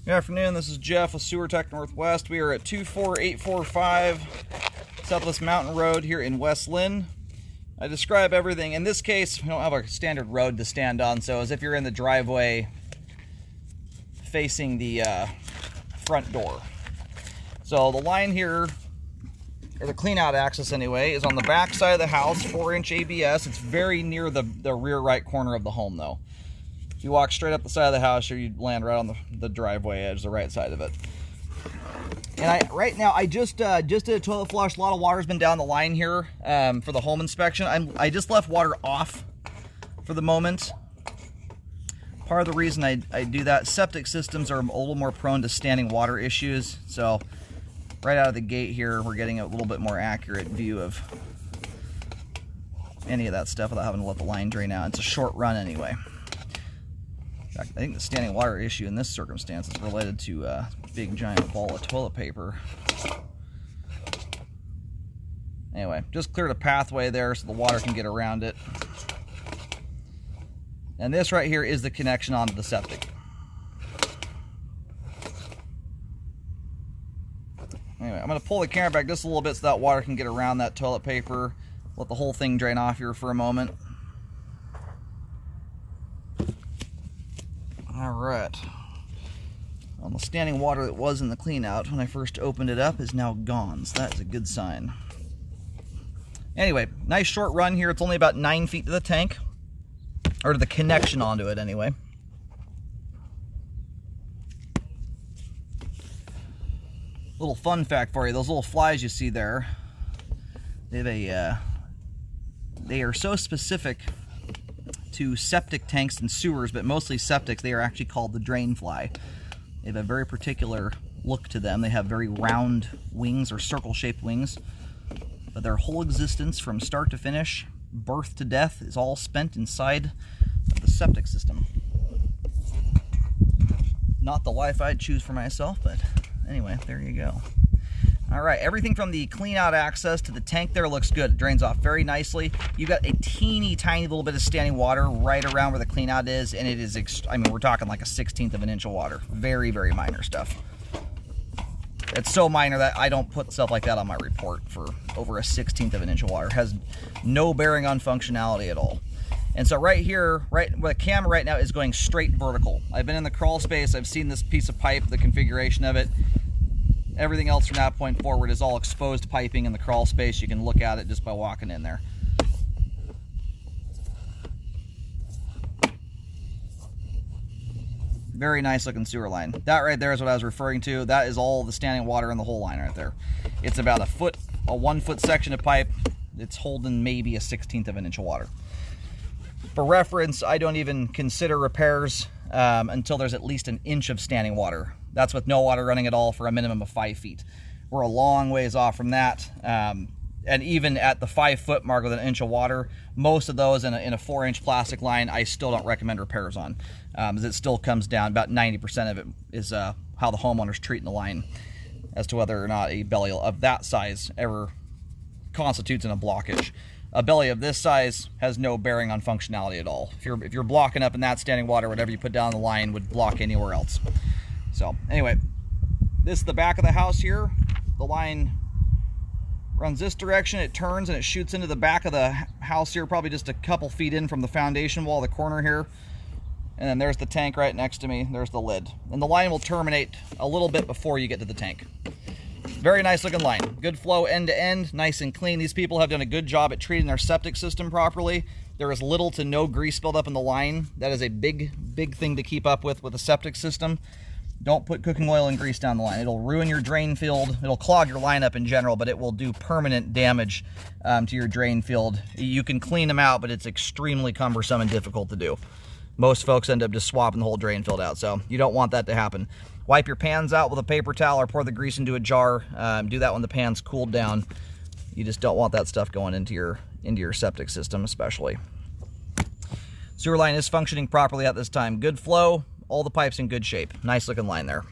Good afternoon, this is Jeff with Sewer Tech Northwest. We are at 24845 Southwest Mountain Road here in West Linn. I describe everything. In this case, we don't have a standard road to stand on, so as if you're in the driveway facing the front door. So the line here, or the clean out access anyway, is on the back side of the house, 4-inch ABS. It's very near the rear right corner of the home though. If you walk straight up the side of the house here, you'd land right on the driveway edge, the right side of it. And right now I just did a toilet flush. A lot of water's been down the line here for the home inspection. I just left water off for the moment. Part of the reason I do that, septic systems are a little more prone to standing water issues. So right out of the gate here, we're getting a little bit more accurate view of any of that stuff without having to let the line drain out. It's a short run anyway. In fact, I think the standing water issue in this circumstance is related to a big giant ball of toilet paper. Anyway, just cleared a pathway there so the water can get around it. And this right here is the connection onto the septic. Anyway, I'm going to pull the camera back just a little bit so that water can get around that toilet paper. Let the whole thing drain off here for a moment. Alright. Well, the standing water that was in the clean out when I first opened it up is now gone, so that is a good sign. Anyway, nice short run here. It's only about 9 feet to the tank. Or to the connection onto it anyway. Little fun fact for you, those little flies you see there, they are so specific to septic tanks and sewers, but mostly septics. They are actually called the drain fly. They have a very particular look to them. They have very round wings or circle-shaped wings, but their whole existence from start to finish, birth to death, is all spent inside of the septic system. Not the life I'd choose for myself, but anyway, there you go. Alright, everything from the clean out access to the tank there looks good. It drains off very nicely. You've got a teeny tiny little bit of standing water right around where the clean out is, and it is, I mean, we're talking like a 1/16 of an inch of water. Very, very minor stuff. It's so minor that I don't put stuff like that on my report for over a 1/16 of an inch of water. It has no bearing on functionality at all. And so right here, right where the camera right now is going straight vertical. I've been in the crawl space, I've seen this piece of pipe, the configuration of it. Everything else from that point forward is all exposed piping in the crawl space. You can look at it just by walking in there. Very nice looking sewer line. That right there is what I was referring to. That is all the standing water in the whole line right there. It's about a 1 foot section of pipe. It's holding maybe a 1/16 of an inch of water. For reference, I don't even consider repairs until there's at least an inch of standing water. That's with no water running at all for a minimum of 5 feet. We're a long ways off from that. And even at the 5 foot mark with an inch of water, most of those in a 4-inch plastic line, I still don't recommend repairs on. As it still comes down, about 90% of it is how the homeowner's treating the line as to whether or not a belly of that size ever constitutes in a blockage. A belly of this size has no bearing on functionality at all. If you're blocking up in that standing water, whatever you put down the line would block anywhere else. So anyway, this is the back of the house here. The line runs this direction, it turns and it shoots into the back of the house here, probably just a couple feet in from the foundation wall, the corner here. And then there's the tank right next to me, there's the lid. And the line will terminate a little bit before you get to the tank. Very nice looking line. Good flow end to end, nice and clean. These people have done a good job at treating their septic system properly. There is little to no grease buildup in the line. That is a big thing to keep up with a septic system. Don't put cooking oil and grease down the line. It'll ruin your drain field. It'll clog your line up in general, but it will do permanent damage to your drain field. You can clean them out, but it's extremely cumbersome and difficult to do. Most folks end up just swapping the whole drain field out, so you don't want that to happen. Wipe your pans out with a paper towel or pour the grease into a jar. Do that when the pan's cooled down. You just don't want that stuff going into your septic system especially. Sewer line is functioning properly at this time. Good flow, all the pipes in good shape. Nice looking line there.